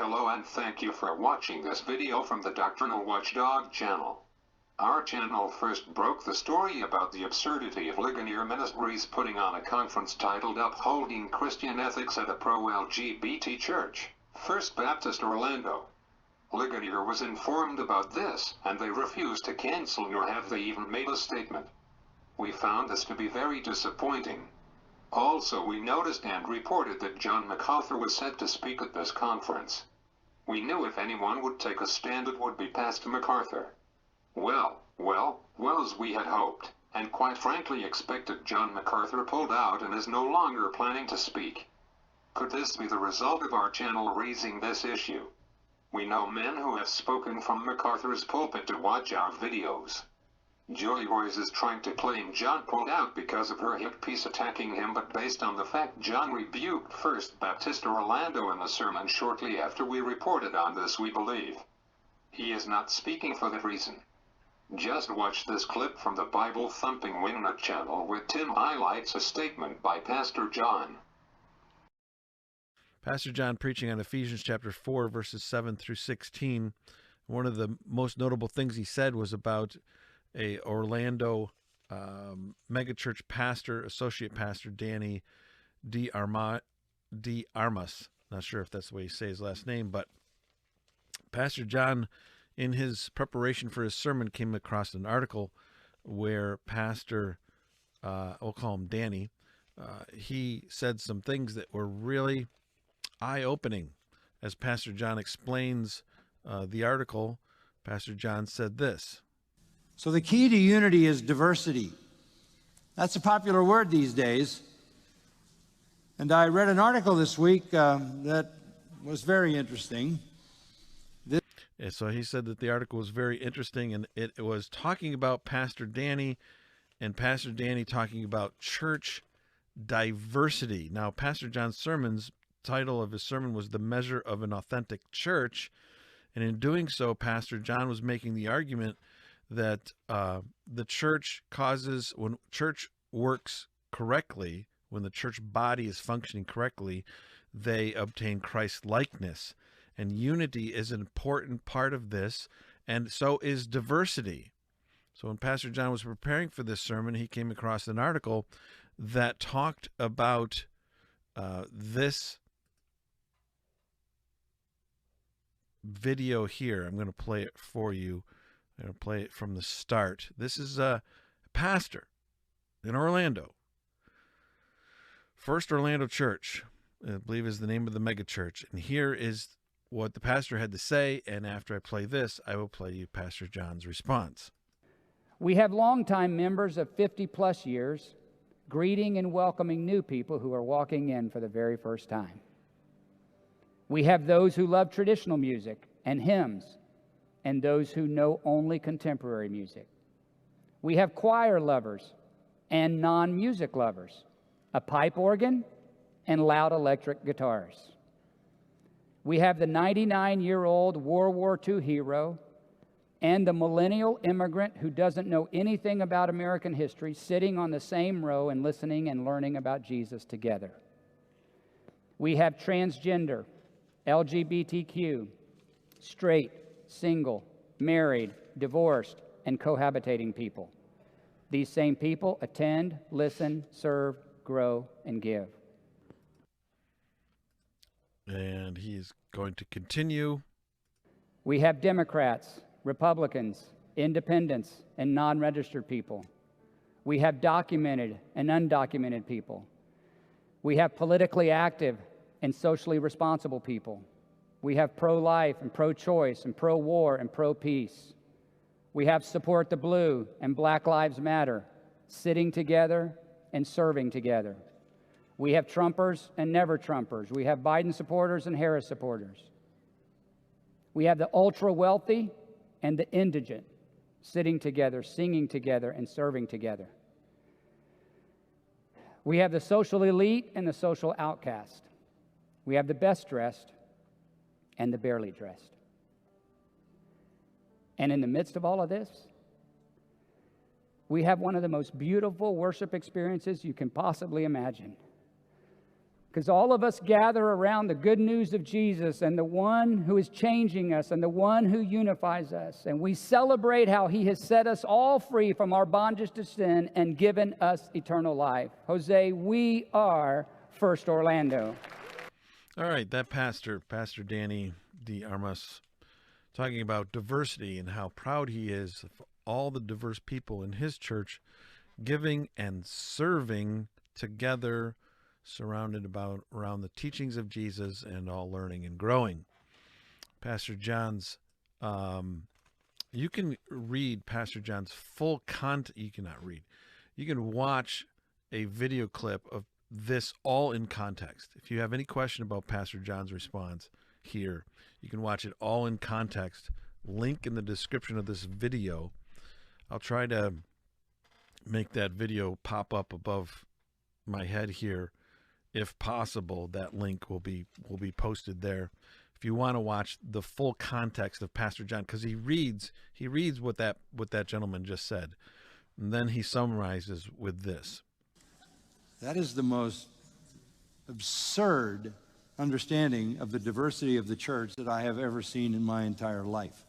Hello and thank you for watching this video from the Doctrinal Watchdog channel. Our channel first broke the story about the absurdity of Ligonier Ministries putting on a conference titled Upholding Christian Ethics at a Pro-LGBT Church, First Baptist Orlando. Ligonier was informed about this, and they refused to cancel, nor have they even made a statement. We found this to be very disappointing. Also, we noticed and reported that John MacArthur was set to speak at this conference. We knew if anyone would take a stand it would be Pastor MacArthur. Well, as we had hoped, and quite frankly expected, John MacArthur pulled out and is no longer planning to speak. Could this be the result of our channel raising this issue? We know men who have spoken from MacArthur's pulpit to watch our videos. Julie Royce is trying to claim John pulled out because of her hit piece attacking him, but based on the fact John rebuked First Baptist Orlando in the sermon shortly after we reported on this, we believe he is not speaking for that reason. Just watch this clip from the Bible Thumping Wingnut channel where Tim highlights a statement by Pastor John. Pastor John preaching on Ephesians chapter 4, verses 7 through 16. One of the most notable things he said was about a Orlando megachurch pastor, associate pastor, Danny D. Armas. Not sure if that's the way you say his last name, but Pastor John, in his preparation for his sermon, came across an article where Pastor, we'll call him Danny, he said some things that were really eye-opening. As Pastor John explains the article, Pastor John said this. So the key to unity is diversity. That's a popular word these days. And I read an article this week that was very interesting. And so he said that the article was very interesting, and it was talking about Pastor Danny, and Pastor Danny talking about church diversity. Now, Pastor John's title of his sermon was The Measure of an Authentic Church. And in doing so, Pastor John was making the argument that the church causes, when church works correctly, when the church body is functioning correctly, they obtain Christ-likeness. And unity is an important part of this, and so is diversity. So when Pastor John was preparing for this sermon, he came across an article that talked about this video here. I'm going to play it for you. I'm going to play it from the start. This is a pastor in Orlando. First Orlando Church, I believe, is the name of the mega church. And here is what the pastor had to say. And after I play this, I will play you Pastor John's response. We have longtime members of 50-plus years greeting and welcoming new people who are walking in for the very first time. We have those who love traditional music and hymns, and those who know only contemporary music. We have choir lovers and non-music lovers, a pipe organ, and loud electric guitars. We have the 99-year-old World War II hero and the millennial immigrant who doesn't know anything about American history sitting on the same row and listening and learning about Jesus together. We have transgender, LGBTQ, straight, single, married, divorced, and cohabitating people. These same people attend, listen, serve, grow, and give. And he's going to continue. We have Democrats, Republicans, independents, and non-registered people. We have documented and undocumented people. We have politically active and socially responsible people. We have pro-life and pro-choice and pro-war and pro-peace. We have Support the Blue and Black Lives Matter, sitting together and serving together. We have Trumpers and never Trumpers. We have Biden supporters and Harris supporters. We have the ultra-wealthy and the indigent, sitting together, singing together, and serving together. We have the social elite and the social outcast. We have the best dressed and the barely dressed. And in the midst of all of this, we have one of the most beautiful worship experiences you can possibly imagine. because all of us gather around the good news of Jesus and the one who is changing us and the one who unifies us. And we celebrate how he has set us all free from our bondage to sin and given us eternal life. Jose, we are First Orlando. All right, that Pastor Danny D. Armas, talking about diversity and how proud he is of all the diverse people in his church, giving and serving together, surrounded around the teachings of Jesus and all learning and growing. Pastor John's, you can read Pastor John's full content. You cannot read. You can watch a video clip of this all in context. If you have any question about Pastor John's response here, you can watch it all in context. Link in the description of this video. I'll try to make that video pop up above my head here. If possible, that link will be posted there. If you want to watch the full context of Pastor John, because he reads what that gentleman just said, and then he summarizes with this. That is the most absurd understanding of the diversity of the church that I have ever seen in my entire life.